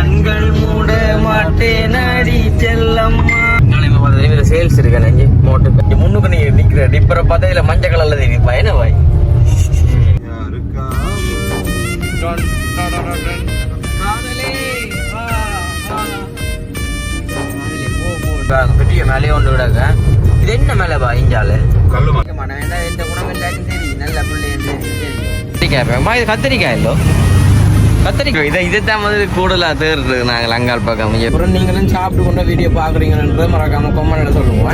கண்கள் மூட மாட்டேன் அடி செல்லம்மா. சேல்ஸ் இருக்கு மோட்டு முன்னுக்கு நீங்க நிக்கிற டிப்பரை பார்த்தா இதுல மஞ்சள் கலர்ல தெரியுது பயன வாய். பெரிய மேலே ஒன்று விடாங்க. இது என்ன மேலப்பா இஞ்சால எந்த குணம் இல்லாட்டி சரி நல்ல பிள்ளை கத்திரிக்காய் இது கத்திரிக்காய் இல்லோ கத்திரிக்காய் இதைத்தான் வந்து கூடுதலாக தேர்றது நாங்கள் அங்கால் பக்கம். அப்புறம் நீங்களும் சாப்பிட்டு கொண்ட வீடியோ பார்க்குறீங்கன்றது மறக்காம கொம்மனிட சொல்லுவோம்.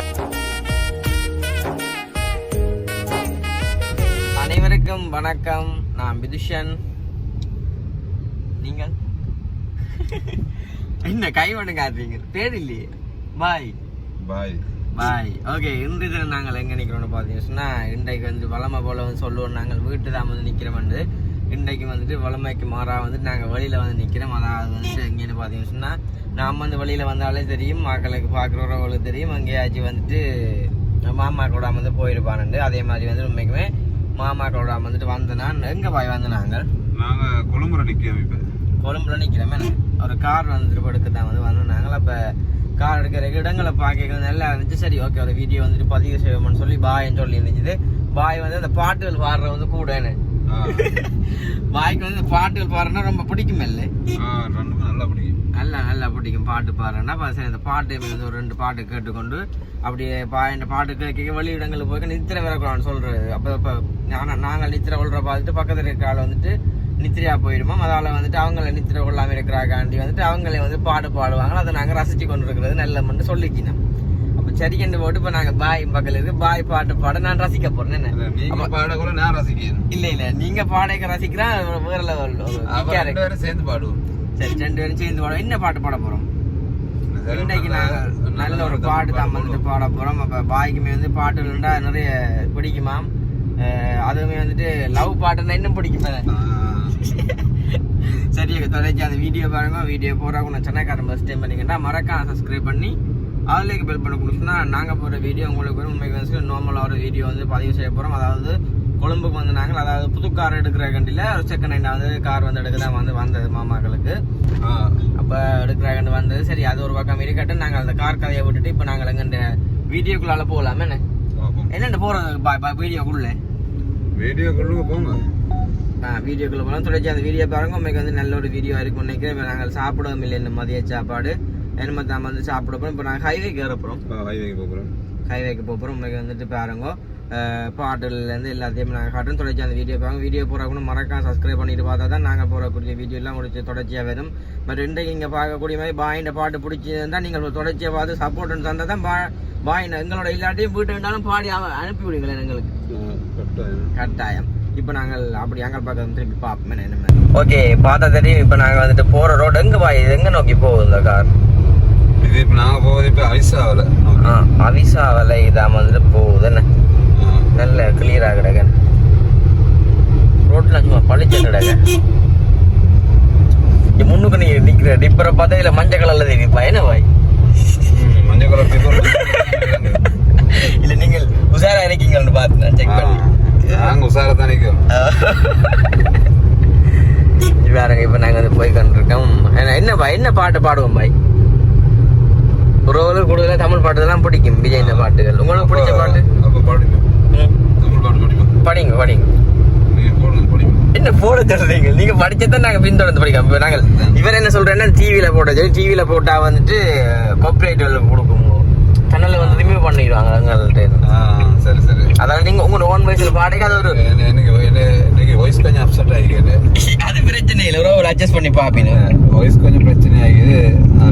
அனைவருக்கும் வணக்கம். நான் விதுஷன். நீங்கள் என்ன கை ஒன்று காட்டுறீங்க பேர் இல்லையே. பாய் பாய் பாய். ஓகே, இன்றைக்கு நாங்கள் எங்கே நிற்கிறோம்னு பார்த்தீங்கன்னா இன்றைக்கு வந்து வளமை போல் வந்து சொல்லுவோம். நாங்கள் வீட்டு தான் வந்து நிற்கிறோம். வந்து இன்றைக்கு வந்துட்டு வளமைக்கு மாறாக வந்துட்டு நாங்கள் வெளியில் வந்து நிற்கிறோம். அதாவது வந்துட்டு எங்கேன்னு பார்த்தீங்கன்னா நாம் வந்து வெளியில் வந்தாலே தெரியும், மக்களுக்கு பார்க்குறவங்களுக்கு தெரியும். அங்கேயாச்சும் வந்துட்டு மாமா கூட வந்து போயிருப்பானுண்டு. அதே மாதிரி வந்து உண்மைக்குமே மாமா கூட வந்துட்டு வந்தனா எங்கே பாய் வந்து நாங்கள் கொழும்புல நிற்கிறோம். இப்போ கொழும்புல நிற்கிறோமே ஒரு கார் வந்துட்டு படுக்க தான் வந்து வந்தோம் நாங்கள். அப்போ கார் எடுக்கிற இடங்களை பார்க்க நல்லா இருந்துச்சு. சரி ஓகே, ஒரு வீடியோ வந்துட்டு பதிவு செய்வோம்னு சொல்லி பாய்ன்னு சொல்லி இருந்துச்சு. பாய் வந்து அந்த பாட்டுகள் பாடுற வந்து கூடன்னு பாய்க்கு வந்து பாட்டுகள் பாடுறதுனா ரொம்ப பிடிக்கும். இல்லை நல்லா பிடிக்கும், நல்லா பிடிக்கும் பாட்டு பாடுறேன்னா. சரி அந்த பாட்டு வந்து ஒரு 2 பாட்டு கேட்டுக்கொண்டு அப்படியே இந்த பாட்டு கேட்க வெளி இடங்களுக்கு போய் நித்திரை வரக்கூடாதுன்னு சொல்றது. அப்போ நாங்கள் நித்திரை கொள்ற பார்த்துட்டு பக்கத்தில் இருக்க ஆள் வந்துட்டு நித்திரையா போயிடுமா. அதால வந்துட்டு அவங்கள நித்திரை கொள்ளாம இருக்கிறாக்காண்டி வந்துட்டு அவங்களே வந்து பாடு பாடுவாங்க. அதை நாங்கள் ரசிச்சு கொண்டு இருக்கிறது நல்ல மட்டும் சொல்லிக்கணும். அப்போ சரிக்கண்டு போட்டு இப்போ நாங்கள் பாய் பக்கத்தில் இருக்கு பாய் பாட்டு பாட நான் ரசிக்க போறேன். என்ன பாட கூட நான் ரசிக்கிறேன். இல்ல நீங்க பாடக ரசிக்கிறா வேற லெவல் சேர்ந்து பாடுவோம். சரி 2 பேரும் சேர்ந்து பாடுவோம். என்ன பாட்டு பாட போறோம் இன்னைக்கு? நாங்கள் நல்ல ஒரு பாட்டு தான் வந்துட்டு பாட போறோம். அப்ப பாய்க்குமே வந்து பாட்டுலண்டா நிறைய பிடிக்குமாம். அதுவுமே வந்துட்டு லவ் பாட்டுன்னா இன்னும் பிடிக்குமே. சரி தொடர்ச்சி அந்த வீடியோ பாருங்க. வீடியோ போறாங்க சென்னைக்காரன் ஃபர்ஸ்ட் டைம் பண்ணீங்கன்னா மறக்காம சப்ஸ்கிரைப் பண்ணி அதுலேயே பெல் பண்ண கொடுத்துன்னா நாங்கள் போகிற வீடியோ உங்களுக்கு வரும். உண்மைக்கு வந்து நார்மலாக ஒரு வீடியோ வந்து பதிவு செய்ய போகிறோம். அதாவது கொழும்புக்கு வந்து நாங்கள் அதாவது புது கார் எடுக்கிற கண்டியில் ஒரு செகண்ட் ஹேண்ட் வந்து கார் வந்து எடுக்க தான் வந்து வந்தது மாமாக்களுக்கு. அப்போ எடுக்கிற கண்டு வந்தது. சரி அது ஒரு பக்கம் இருக்கட்டும். நாங்கள் அந்த கார் கதையை விட்டுட்டு இப்போ நாங்கள் எங்கே வீடியோக்குள்ளால போகலாமே. என்னென்ன போகிறது வீடியோக்குள்ளே போங்க. வீடியோக்குள்ள போகலாம். தொடர்ச்சி அந்த வீடியோ பாருங்க. உண்மைக்கு வந்து நல்ல ஒரு வீடியோ இருக்கும் நினைக்கிறேன். இப்போ நாங்கள் சாப்பிடவும் இல்லை இந்த மதிய சாப்பாடு என்ன தான் வந்து சாப்பிட போகிறோம். இப்போ நாங்கள் ஹைவேக்கு ஏற போகிறோம். ஹைவேக்கு போகிறோம். உண்மைக்கு வந்துட்டு பாருங்க பாட்டுலேருந்து எல்லாத்தையும் நாங்கள் காட்டுறோம். தொடர்ச்சி அந்த வீடியோ பாருங்க. வீடியோ போகிறவங்க மறக்காம சப்ஸ்கிரைப் பண்ணிட்டு பார்த்தா தான் நாங்கள் போகக்கூடிய வீடியோ எல்லாம் முடிச்சு தொடர்ச்சியாக வரும். பட் இன்றைக்கு இங்கே பார்க்கக்கூடிய மாதிரி பாயிண்ட பாட்டு பிடிச்சிருந்தா நீங்கள் தொடர்ச்சியாக பார்த்து சப்போர்ட் தந்தால் தான் பாயிண்ட் எங்களோட எல்லாத்தையும் வீட்டு வேண்டாலும் பாடி அனுப்பி விடுங்களேன் எங்களுக்கு கட்டாயம். இப்போ நாங்கள் அப்படி அங்கே பார்க்க திருப்பி பார்ப்போம் என்ன. ஓகே பார்த்தா தெரியும். இப்போ நாங்கள் வந்துட்டு போகிற ரோடு எங்கே பாய் எங்கே நோக்கி போகுது இந்த கார்? இது இப்போ நாங்கள் போகுது இப்போ அவிசாவில். அவிசாவில் இதாக வந்துட்டு போகுது. என்ன நல்ல கிளியராக கிடக்க ரோட்டில் சும்மா பழிச்சு கிடக்க. முன்னுக்கு நீ நிற்கிற டிப்பரை பார்த்தா இதில் மஞ்சள் கலரில் தெரியுது பயன வாய். மஞ்சள் கலர் இல்லை நீங்கள் உஷாரா இருக்கீங்கன்னு பார்த்து செக் பண்ணி நாங்கள் உஷாரா தான் நிற்கிறோம். வேறங்க இப்போ நாங்கள் வந்து போய் கண்டிருக்கோம். என்ன பாட்டு பாடுவோம் பாய்? ஒரு கூடுதலாக தமிழ் பாட்டு தான் பிடிக்கும். விஜய் இந்த பாட்டுகள் உங்களுக்கு பிடிச்ச பாட்டு படிங்க. என்ன போட சொல்றீங்க? நீங்க படிச்சதான் நாங்க பின்தொடர்ந்து படிக்கோம். இப்போ நாங்கள் இவர் என்ன சொல்றேன்னா டிவியில போட சொல்லி டிவியில போட்டா வந்துட்டு காப்பிரைட் கொடுக்கும். சேனல்ல வந்து ரிமூவ் பண்ணிடுவாங்க எங்கள்கிட்ட. சரி சரி. அதாவது நீங்க உங்களோட ஓன் வாய்ஸ்ல பாடுங்க. அது ஒரு எனக்கு வாய்ஸ் கொஞ்சம் அப்செட் ஆகிடுது. அது பிரச்சனை இல்லை, ஒரு அட்ஜஸ்ட் பண்ணி பாப்பீங்க. வாய்ஸ் கொஞ்சம் பிரச்சனை ஆகிடுது.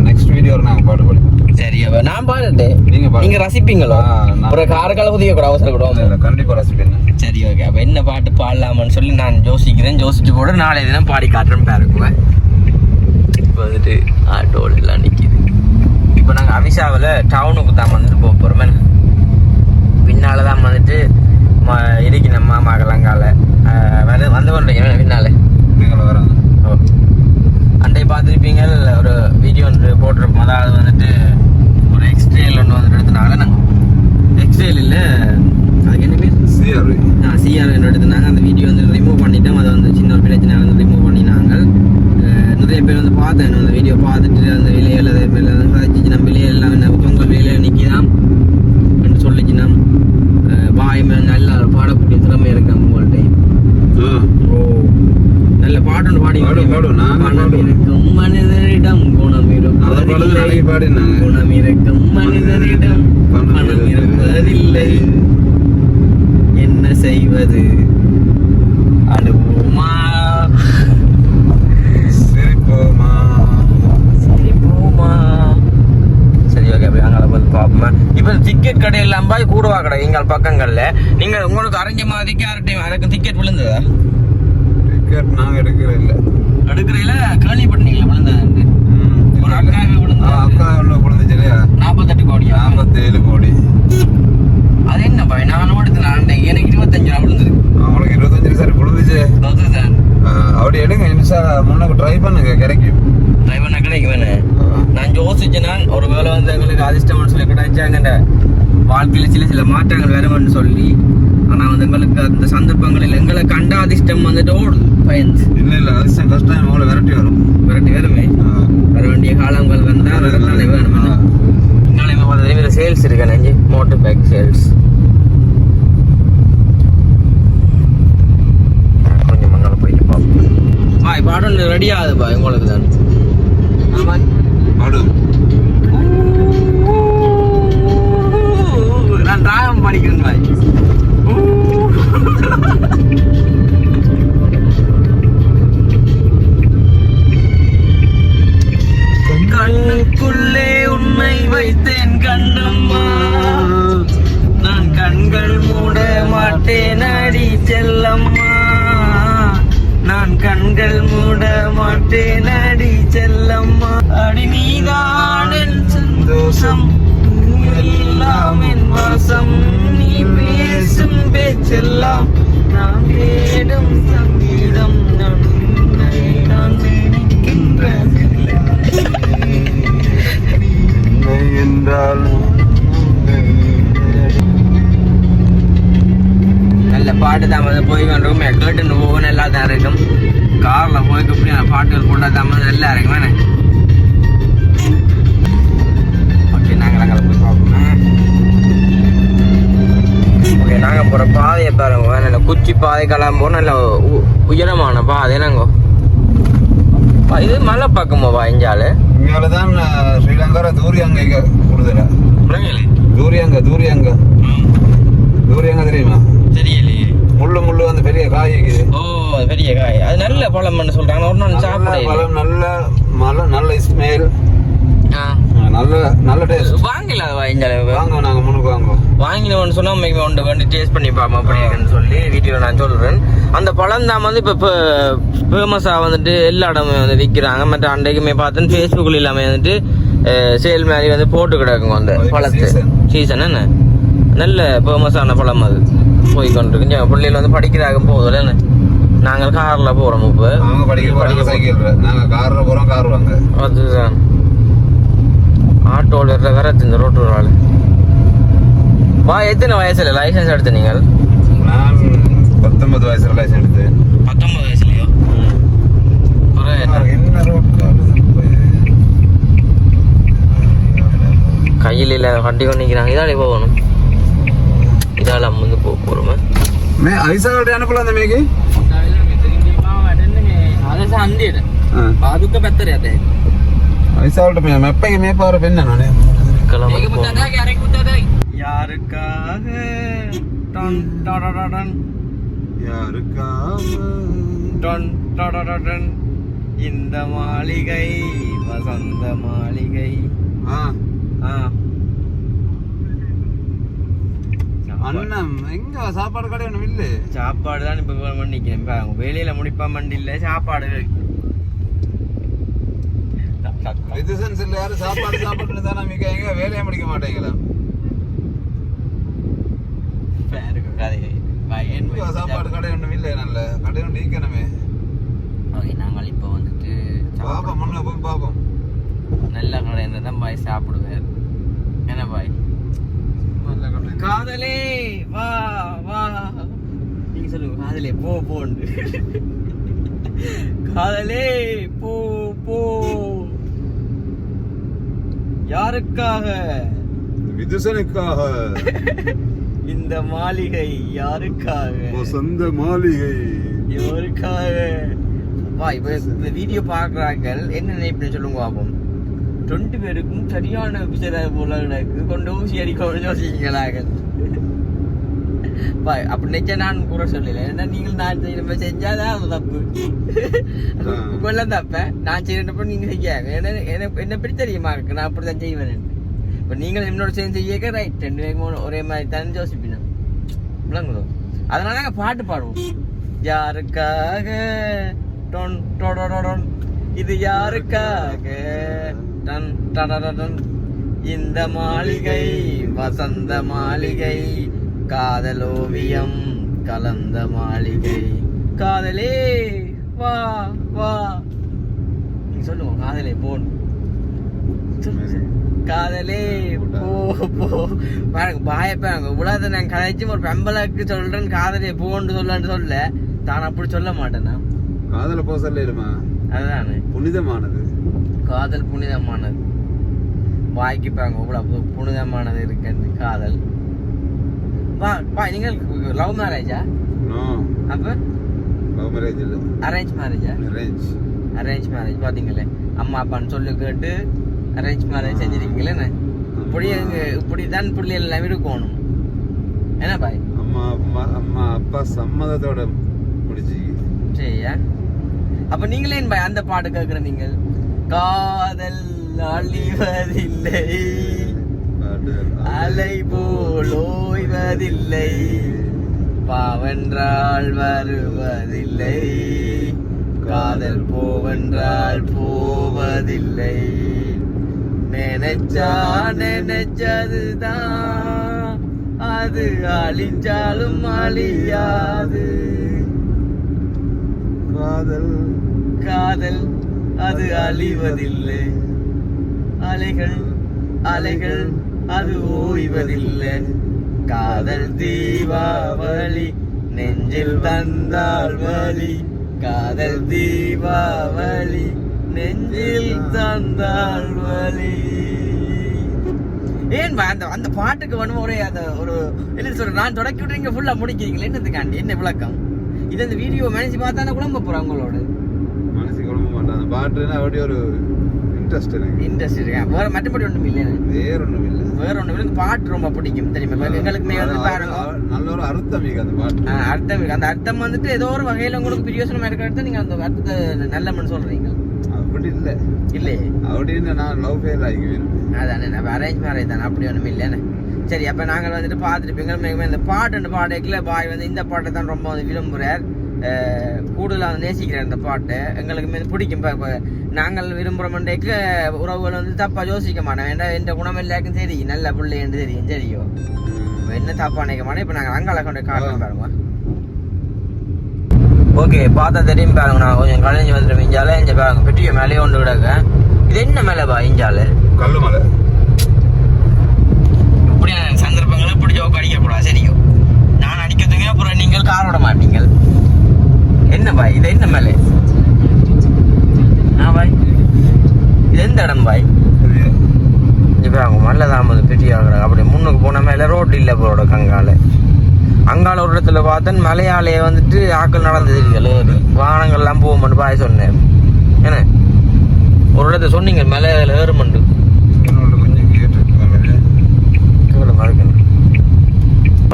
நெக்ஸ்ட் வீடியோவில் நாங்கள் பாட்டு படிப்போம். சரி நான் பாடுட்டு நீங்க ரசிப்பீங்களோ? ஒரு காரக்கால புதிய கூட அவசரம் கூட கண்டிப்பா ரசிப்பீங்க. சரி ஓகே. அப்ப என்ன பாட்டு பாடலாமான்னு சொல்லி நான் யோசிக்கிறேன். யோசிச்சு கூட நாளைய தினம் பாடி காட்டுறேன்னு பாருக்குவேன். இப்போ வந்துட்டு ஆட்டோல் எல்லாம் நிற்கிது. இப்போ நாங்கள் அவிசாவில் டவுனுக்கு தான் வந்துட்டு போக போகிறோமே. பின்னால் தான் வந்துட்டு இருக்கு நம்ம மாமாக்கலங்கால வந்து கொண்டீங்க பின்னால் நீங்கள் வராங்க. ஓ அண்டை பார்த்துருப்பீங்க. ஒரு வீடியோ ஒன்று போட்டிருப்போம். அதாவது வந்துட்டு ஒரு எக்ஸ்ட்ரேல் ஒன்று வந்துட்டு எடுத்துனாங்க. நாங்கள் எக்ஸ்ட்ரேல் இல்லை அதுக்கு என்ன பேர் சிஆர் எடுத்துனாங்க. அந்த வீடியோ வந்து ரிமூவ் பண்ணிட்டோம். அதை வந்து சின்ன ஒரு பிரச்சனை வந்து ரிமூவ் பண்ணினாங்க. நிறைய பேர் வந்து பார்த்தேன் அந்த வீடியோ பார்த்துட்டு அந்த விலையில் கதைச்சு நம்ம விலையெல்லாம் பொங்கல் விலையில் நிற்கிதான் என்று சொல்லிச்சுன்னா பாயமே நல்ல பாடக்கூடிய திறமை இருக்கு நம்ம உங்கள்கிட்ட. ஓ நல்ல பாட்டு ஒன்று பாடி பணம் இருக்கும் மனிதரிடம் குணம் இருப்பதில்லை, குணம் இருக்கும் மனிதரிடம் பணம் இருப்பதில்லை, என்ன செய்வது அழுவோமா சிரிப்போமா. சரி ஓகே அப்படி அங்கே வந்து பார்ப்போமா. இப்போ டிக்கெட் கடையெல்லாம் போய் கூடுவா கடை எங்கள் பக்கங்கள்ல நீங்கள் உங்களுக்கு அரஞ்ச மாதிரிக்கு யார்கிட்டையும் எனக்கு டிக்கெட் விழுந்ததா? டிக்கெட் நாங்கள் எடுக்கிறதில்ல கேள்விப்பட்டீங்களா விழுந்தது? ஒரு அக்காவே விழுந்தா அக்கா எவ்வளோ விழுந்துச்சு இல்லையா? 48 கோடியா? 47 கோடி. அது என்னப்பா நான் எடுத்து எனக்கு 25 ரூபா விழுந்தது. அவனுக்கு 25 சார் விழுந்துச்சு. அப்படி எடுங்க நிமிஷா முன்னுக்கு ட்ரை பண்ணுங்க கிடைக்கும். ட்ரை பண்ண கிடைக்கும் வேணும். நான் யோசிச்சேன்னா ஒரு வேலை வந்து எங்களுக்கு அதிர்ஷ்டம்னு சொல்லி கிடைச்சாங்க வாழ்க்கையில் சில மாற்றங்கள் வரும்னு சொல்லி. ஆனால் வந்து எங்களுக்கு அந்த சந்தர்ப்பங்களில் எங்களை கண்ட அதிர்ஷ்டம் வந்துட்டு ஓடுது பயந்து. இல்லை அதிர்ஷ்டம் கஷ்டம் அவங்கள விரட்டி வருமே. வர வேண்டிய காலங்கள் வந்தால் வரத்தானே வேணும். நாளைக்கு பார்த்தா சேல்ஸ் இருக்கேன் நெஞ்சு மோட்டர் பைக் சேல்ஸ். கொஞ்சம் மங்கள போயிட்டு பார்ப்போம். பாய் பாடம் ரெடி ஆகுதுப்பா உங்களுக்கு தான். நான் டிராகம் படிக்கிறேன் பாய். கண்ணுக்குள்ளே உன்னை வைத்தேன் கண்ணம்மா, நான் கண்கள் மூட மாட்டேன் அடி செல்லம்மா, நான் கண்கள் மூட மாட்டேன் அடி செல்லம்மா, அடி நீதான் என் சந்தோஷம் எல்லாம் என் வாசம், நீ பேசும் பேச்செல்லாம் நான் தேடும் சங்கீதம், நான் நல்ல பாட்டு தான் வந்து போய் கொண்டிருக்கும். கேட்டுன்னு போக நல்லா தான் இருக்கும். காரில் போய்க்கு அப்படி பாட்டுகள் போட்டால் தான் வந்து நல்லா இருக்கும் வேணே. ஓகே நாங்கள் அங்கே போய் பார்ப்போம். ஓகே நாங்கள் போகிற பாதையை பாருங்க, நல்ல குச்சி பாதை கிளம்போம். நல்ல உயரமான பாதை நாங்கள். இது மலை பக்கமாவா இஞ்சாலு? இங்கால தான் ஸ்ரீலங்கா தூரியாங்க கூடுதலா. தூரியாங்க தெரியுமா? தெரியலையே. முள்ளு அந்த பெரிய காய் இருக்குது. ஓ பெரிய காய், அது நல்ல பழம்னு சொல்றாங்க. ஒரு நாள் சாப்பிட பழம் நல்ல ஸ்மெல், நல்ல டேஸ்ட். வாங்கல இஞ்சாலு வாங்க, நாங்க முன்னுக்கு வாங்குவோம். வாங்கினோன்னு சொன்னா ஒன்று வந்து டேஸ்ட் பண்ணி பார்ப்போம் அப்படின்னு சொல்லி வீடியோவில் நான் சொல்கிறேன். அந்த பழம் தான் வந்து இப்போ ஃபேமஸாக வந்துட்டு எல்லா இடமே வந்து விற்கிறாங்க. மற்ற அன்றைக்குமே பார்த்தேன் ஃபேஸ்புக்கில் எல்லாமே வந்துட்டு சேல் மாதிரி வந்து போட்டு கிடக்குங்க. அந்த பழத்து சீசன் என்ன நல்ல ஃபேமஸான பழம் அது போய் கொண்டிருக்கு. பிள்ளைகள் வந்து படிக்கிறாங்க போதும் என்ன. நாங்கள் காரில் போகிறோம். இப்போ நாங்கள் காரில் போகிறோம். கார் வாங்க அதுதான் ஆட்டோவில் வேற இந்த ரோட்டு ஆள். வா எத்தனை வயசுல லைசன்ஸ் எடுத்து நீங்கள்? நான் 19 வயசுல லைசன்ஸ் எடுத்து. 19 வயசுலயோ? கையில் இல்லை வண்டி கொண்டு நிற்கிறாங்க. இதாலே போகணும். இதால வந்து போகிறோமே. ஐசாவோட அனுப்பல அந்த மேகி அதே அந்தியிட அதுக்கு பெத்தரே அதே ஐசாவோட மெப்பைக்கு மேப்பாரு பெண்ண நானே கிளம்பி யாருக்காக டன் டடடடன் யாருக்காக டன் டடடடன் இந்த மாளிகை வசந்த மாளிகை. அண்ணன் எங்க சாப்பாடு கடை ஒண்ணும் இல்ல. சாப்பாடு தான் இப்ப பண்ணிக்கிறேன். வேலையில முடிப்பா மண்டி இல்ல சாப்பாடு யாரும் சாப்பாடு தானே மிக எங்க வேலையை முடிக்க மாட்டேங்களா? சாப்பாடு கடை ஒண்ணும் இல்ல. நல்ல கடை ஒன்று ஈக்கணுமே. நாங்கள் இப்ப வந்துட்டு பாப்போம், முன்ன போய் பாப்போம். நல்ல கடை இருந்தால் தான் பாய் சாப்பிடுவேன். என்ன பாய்? காதலே வா வா நீங்க சொல்லுங்க. காதலே போண்டு காதலே போ போ. யாருக்காக? விதுசனுக்காக. இந்த மாளிகை யாருக்காக? சொந்த மாளிகை யாருக்காக? வா, இப்ப இந்த வீடியோ பாக்குறாங்க என்ன நினைப்புன்னு சொல்லுங்க பாப்போம். 20 பேருக்கும் சரியான பிச்சரை போல கிடக்கு. கொண்டு ஊசி அடிக்கணும் யோசிக்கலாங்க. அப்படி நினைச்சா நான் கூற சொல்லல. ஏன்னா நீங்கள் நான் செய்யற செஞ்சாதான் அது தப்பு. இப்பெல்லாம் தப்ப நான் செய்யறப்ப நீங்க செய்யாங்க. என்ன பற்றி தெரியுமா இருக்கு, நான் அப்படிதான் செய்வேன். இப்ப நீங்கள் என்னோட சேர்ந்து செய்ய ரைட் 2 பேருக்கும் ஒரே மாதிரி தான் யோசிப்பினோம். விளங்குதோ? அதனால நாங்க பாட்டு பாடுவோம். யாருக்காக டொன் டொடொடொன், இது யாருக்காக டன் டடடடன், இந்த மாளிகை வசந்த மாளிகை, காதலோவியம் கலந்த மாளிகை. காதலே வா வா. நீங்க சொல்லுங்க காதலே போன். காதலே போ போ. பாருங்க பாயப்பாங்க இவ்வளவு நான் கதைச்சு ஒரு பெம்பலுக்கு சொல்றேன் காதலே போன்னு சொல்ல தான் அப்படி சொல்ல மாட்டேன்னா. காதல போ சொல்லிடுமா? அதுதானே புனிதமானது. காதல் புனிதமானது. வாய்க்குப்பாங்க இவ்வளவு புனிதமானது இருக்கு காதல். வா வா. நீங்கள் லவ் மேரேஜா? அப்ப லவ் மேரேஜ் இல்ல, அரேஞ்ச் மேரேஜா? Arrange marriage. பாத்தீங்களே, அம்மா அப்பான்னு சொல்லி கேட்டு அரேஞ்ச் மேரேஜ் செஞ்சிருக்கீங்களே. இப்படிதான் பிள்ளைகள் எல்லாம் இருக்கணும். என்ன பாய்? அம்மா அப்பா சம்மதத்தோட முடிச்சு. சரியா? அப்ப நீங்களே பாய் அந்த பாட்டு கேட்கிற நீங்கள். காதல் அழிவதில்லை, அலை போல் ஓய்வதில்லை, பாவென்றால் வருவதில்லை, காதல் போவென்றால் போவதில்லை, நினைச்சா நினைச்சதுதான், அது அழிஞ்சாலும் அழியாது. காதல் காதல் அது அழிவதில்லை, அலைகள் அலைகள் அது ஓய்வதில்லை, காதல் தீபாவளி நெஞ்சில் வந்தால் வலி, காதல் தீபாவளி நெஞ்சில் தந்தால் வலி. ஏன் அந்த பாட்டுக்கு வந்து ஒரே அந்த ஒரு என்ன சொல்ற, நான் தொடக்கி விட்டுறீங்க ஃபுல்லா முடிக்கிறீங்களே என்னதுக்காண்டி? என்ன விளக்கம் இது? அந்த வீடியோ மனசு பார்த்தானே குழம்ப போறேன் உங்களோட. மனசு குழம்ப மாட்டேன். அந்த பாட்டுனா அப்படி ஒரு இன்ட்ரெஸ்ட் இருக்கு. வேற மற்றபடி ஒன்றும் இல்லை, வேற ஒன்றும் இல்லை. இந்த பாட்டு ரொம்ப பிடிக்கும் தெரியுமா எங்களுக்கு. நல்ல ஒரு அர்த்தம் அந்த பாட்டு. அர்த்தம் இருக்கு. அந்த அர்த்தம் வந்துட்டு ஏதோ ஒரு வகையில உங்களுக்கு பிரியோசனமா இருக்கிறது நீங்க அந்த அர்த்தத்தை நல்ல சொல்றீங்க. அப்படி இல்லை இல்லையே, அப்படின்னு நான் லவ் ஃபெயில் ஆகிக்குவேன். அதானே, நம்ம அரேஞ்ச் மேரேஜ் தானே, அப்படி ஒன்றும் இல்லைன்னு. சரி, அப்போ நாங்கள் வந்துட்டு பார்த்துருப்பீங்க இந்த பாட்டு பாடக்கில் பாய் வந்து இந்த பாட்டை தான் ரொம்ப விரும்புகிறார், கூடுதலாக நேசிக்கிறார் இந்த பாட்டை. எங்களுக்கு பிடிக்கும். இப்போ நாங்கள் விரும்புகிறோம்ன்றக்கு உறவுகள் வந்து தப்பாக யோசிக்க மாட்டோம். ஏன்னா எந்த குணம் எல்லாருக்கும் தெரியும், நல்ல பிள்ளை என்று தெரியும். சரியோ, என்ன தப்பாக நினைக்க மாட்டோம். இப்போ நாங்கள் அங்கால கொண்டு காரணம் பாருங்க. ஓகே, பார்த்தா தெரியும் பாருங்க. நான் கொஞ்சம் கலைஞ்சி வந்துட்டு இஞ்சால இங்கே பாருங்க, பெட்டிய மேலேயே ஒன்று கிடக்க. இது என்ன மேலேப்பா? இஞ்சால கல்லு மலை. இப்படியான சந்தர்ப்பங்களை இப்படி ஜோக்கு அடிக்கக்கூடாது. சரியோ, நான் அடிக்கிறதுக்கு அப்புறம் நீங்கள் கார் விட மாட்டீங்க. என்ன பாய் இது? என்ன மேலே? பாய் இது எந்த இடம் பாய்? இப்போ அவங்க மல்ல தான் பெட்டி ஆகுறாங்க. அப்படி முன்னுக்கு போன மேலே ரோடு இல்லை போட கங்கால. அங்கால ஒரு இடத்துல பார்த்தேன் மலையாளையே வந்துட்டு ஆக்கள் நடந்தது, வாகனங்கள்லாம் போகும்னு பாய் சொன்னேன். என்ன ஒரு இடத்த சொன்னீங்க மலையில ஏறுமண்டு.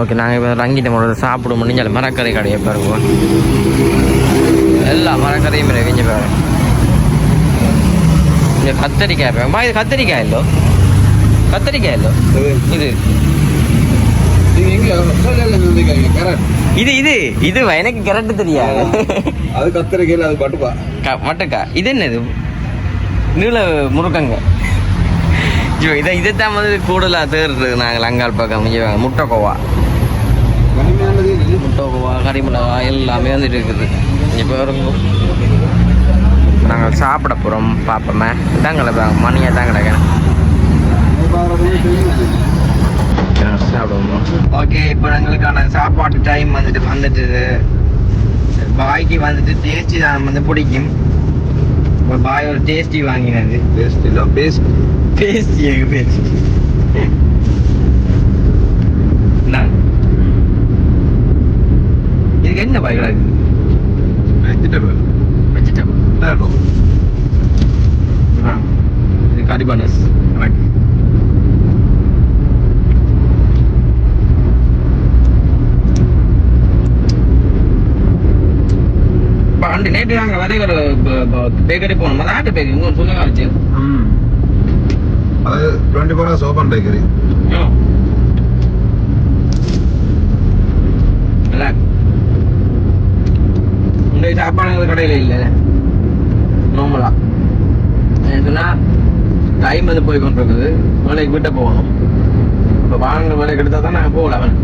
ஓகே, நாங்கள் இப்போ ரங்கிட்ட சாப்பிட முடிஞ்சாலும் மரக்கறி கடையை பாருங்க. எல்லா மரக்கறியும் விஞ்சு பாருங்க. இங்கே கத்தரிக்காய் பாருங்கம்மா. இது கத்தரிக்காய் இல்லோ, கத்தரிக்காய் இல்லோ. இது இது இது இதுவா? எனக்கு கரெக்டு தெரியாது. அது கத்தரிக்காய், அது மட்டுப்பா மட்டுக்கா. இது என்னது? நீள முருக்கங்க. இதைத்தான் வந்து கூடுதலாக தேடுறது நாங்கள் அங்காள் பக்கம். முட்டைக்கோவா, முட்டைக்கோவா, கறிமிளகா எல்லாமே வந்துட்டு இருக்குது. இப்போ வருங்க, நாங்கள் சாப்பிட போகிறோம். பார்ப்போமே தாங்களை மணியாக தான் கிடக்கிறேன். சாப்பிடுவோம். ஓகே, இப்போ எங்களுக்கான சாப்பாட்டு டைம் வந்துட்டு பாய்க்கு வந்துட்டு டேஸ்டி தான் வந்து பிடிக்கும். இப்போ பாய் ஒரு டேஸ்டி வாங்கினது. பேஸ்ட் இல்லை பேஸ்ட். டேஸ்டி எங்க பேஸ்ட் இதுக்கு என்ன பாய் கிடக்கு? வெஜிடபிள். வெஜிடபிள் இது கரிபானஸ் எனக்கு. பண்டு நேற்று நாங்கள் வரை ஒரு பேக்கரி போனோம். அது ஆட்டு பேக்கரி உங்க சொல்லுங்க வச்சு அது 24 hours ஓப்பன் பேக்கரி. நல்லா இந்த சாப்பாடு கடையில் இல்லை நார்மலா சொன்னா டைம் வந்து போய் கொண்டிருக்குது. வேலைக்கு விட்ட போகணும். இப்போ வாங்க வேலைக்கு எடுத்தா தான் நாங்கள் போகல. அவன்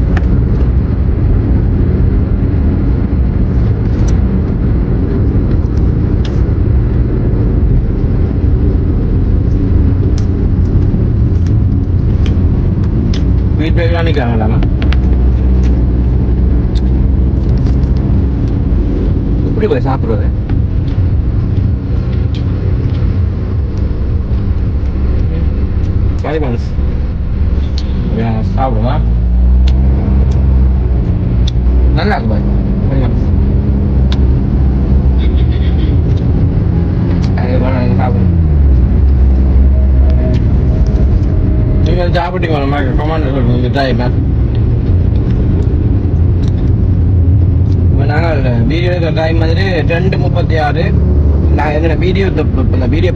வீட்டுக்கு நிற்கிறாங்களாமா. எப்படி போய் சாப்பிடுறது? கரிபான்ஸ் சாப்பிடுமா? நல்லா இருக்கு பாய் கரிபான்ஸ். சாப்பிடும். நீங்கள் சாப்பிட்டீங்க கமாண்ட் சொல்லுங்க டைம். நாங்கள் வீடியோ எடுக்கிற டைம் வந்து 2:36. நாங்கள் எங்களை வீடியோ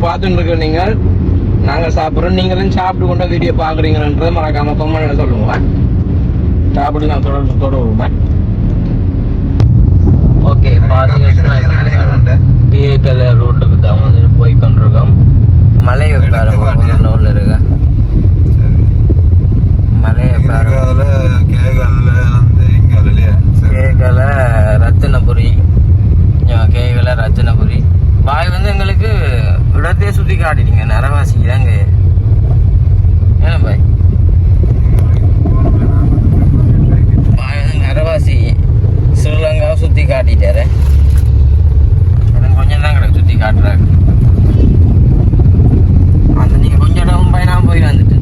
பார்த்துட்டு இருக்கிற நீங்கள் நாங்கள் சாப்பிட்றோம். நீங்களும் சாப்பிட்டு கொண்டு வீடியோ பார்க்குறீங்கன்றதை மறக்காம கமெண்ட்ல சொல்லுவோம். சாப்பிட்டு நான் தொடருவோம். ஓகே பார்த்தீங்கன்னா ரோட்டுக்கு தான் வந்து போய் கொண்டிருக்கோம். மலை உள்ள இருக்க மலையை கேகல ரத்தினபுரி. கேகல ரத்தினபுரி. பாய் வந்து எங்களுக்கு இடத்தையே சுற்றி காட்டிட்டீங்க. நரவாசி தாங்க. ஏன்னா பாய் பாய் வந்து நரவாசி ஸ்ரீலங்காவை சுற்றி காட்டிட்டாரு. கொஞ்சம் தான் கிடக்கு சுற்றி காட்டுறாரு. அந்த நீங்கள் கொஞ்சம் இடம் போய் நான் போய் வந்துட்டு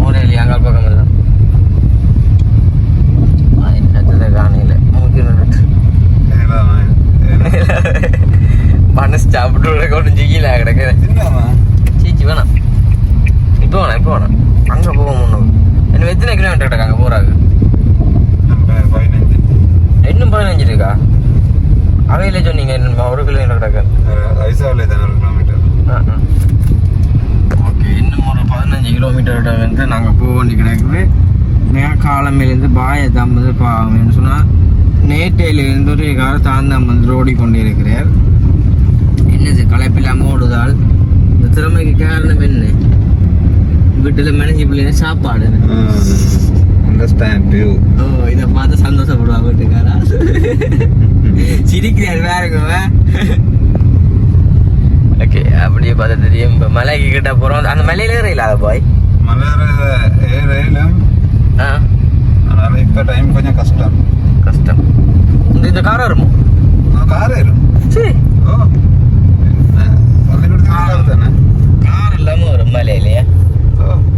ஊரே இல்லையா அங்கே பக்கம் இல்லை. காணையில் மனசு சாப்பிட்டு ஒன்றும் ஜிகில கிடக்கு. சீச்சி வேணாம். இப்போ வேணாம் அங்கே போக முன்னோம். இன்னும் எத்தனை கிலோமீட்டர் கிடக்கு அங்கே போகிறாங்க? இன்னும் 15 இருக்கா? அவையில சொன்னீங்க 1 கிலோமீட்டர் கிடக்கு. ஓகே இன்னும் ஒரு 15 கிலோமீட்டர் வந்து நாங்கள் போக வேண்டி கிடக்குது. காலமையிலேருந்து பாயை தான் வந்து பாவம்னு சொன்னால் நேட்டையிலிருந்து ஒரு காலத்தாந்தான் வந்து ஓடி கொண்டு இருக்கிறார். என்னது களைப்பில்லாமல் ஓடுதால் இந்த திறமைக்கு காரணம் என்ன? வீட்டில் மேனேஜ் பிள்ளைங்க சாப்பாடு. ஓ இதை பார்த்து சந்தோஷப்படுவா வீட்டுக்காரா. சிரிக்கிறார் வேறுங்க. ஓகே அப்படியே பார்த்தா தெரியும். இப்போ மலைக்கு கிட்ட போகிறோம். அந்த மலையில ஏறையில பாய் இப்போ டைம் கொஞ்சம் கஷ்டம். இந்த கார் வருமோ? கார் வரும். சரி கார் இல்லாமல் வரும் மலையிலையா?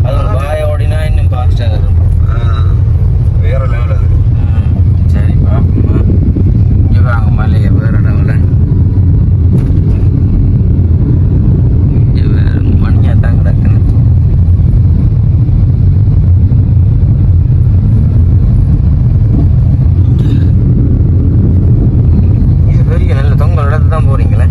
அது பாய ஓடினா இன்னும் ஃபாஸ்ட்டாக வரும். வேற லெவல் அது. சரி பாப்பா இங்கே வாங்க மலையை வேற இடம்ல வேற மணியாக தான் கிடக்குன்னு. இது பெரிய நல்ல தொங்கல் இடத்து தான் போறீங்களே.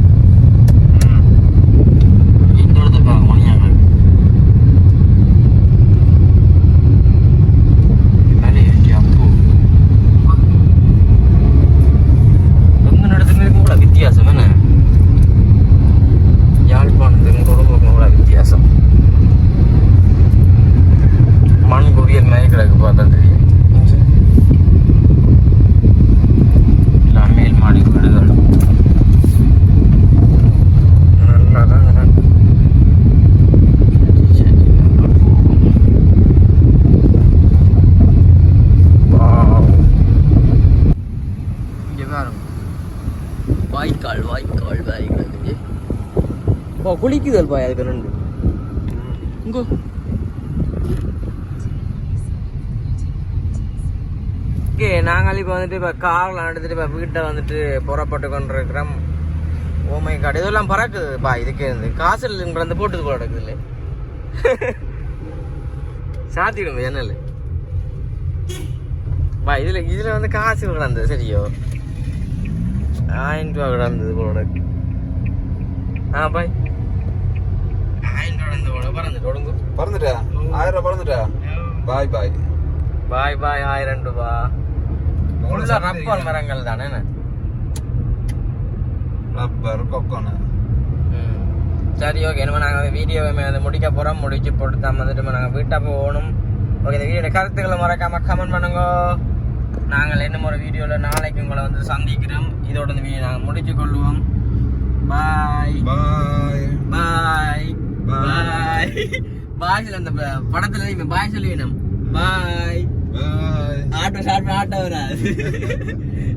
இப்போ குளிக்குதல் பாய் அதுக்கு ரெண்டு இங்கோ ஓகே நாங்கள் இப்போ வந்துட்டு இப்போ காரில் எடுத்துட்டு இப்போ வீட்டை வந்துட்டு புறப்பட்டு கொண்டிருக்கிறோம். ஓமை காடு இதெல்லாம் பறக்குது பா. இதுக்கு இருந்து காசல் வந்து போட்டது போல நடக்குது இல்லை சாத்திடும் ஜன்னல் பா. இதில் வந்து காசு கிடந்தது சரியோ 1000 ரூபா கிடந்தது போல நடக்கு. ஆ பாய் 1000 ரூபா கிடந்த போல பறந்து தொடங்கும். பறந்துட்டா 1000 ரூபா பறந்துட்டா. பாய் பாய் பாய் பாய் 1000 ரூபா. ரப்பர் மரங்கள் தானே ரப்பர் கொக்கோனா. சரி ஓகே நம்ம நாங்கள் வீடியோவை வந்து முடிக்க போகிறோம். முடிச்சு போட்டு தான் வந்துட்டு நாங்கள் வீட்டை போகணும். ஓகே இந்த வீடியோட கருத்துக்களை மறக்காமல் கமெண்ட் பண்ணுங்க. நாங்கள் இன்னும் ஒரு வீடியோவில் நாளைக்கு உங்களை வந்து சந்திக்கிறோம். இதோட இந்த வீடியோ நாங்கள் முடிச்சு கொள்வோம். பாய் பாய் பாய் பாய் பாய். அந்த படத்துல நீங்க பாய் சொல்லுவீங்க. பாய் பாய். ஆட்டோ வராது.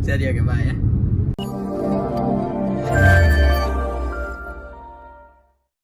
சரி ஓகே பாய்.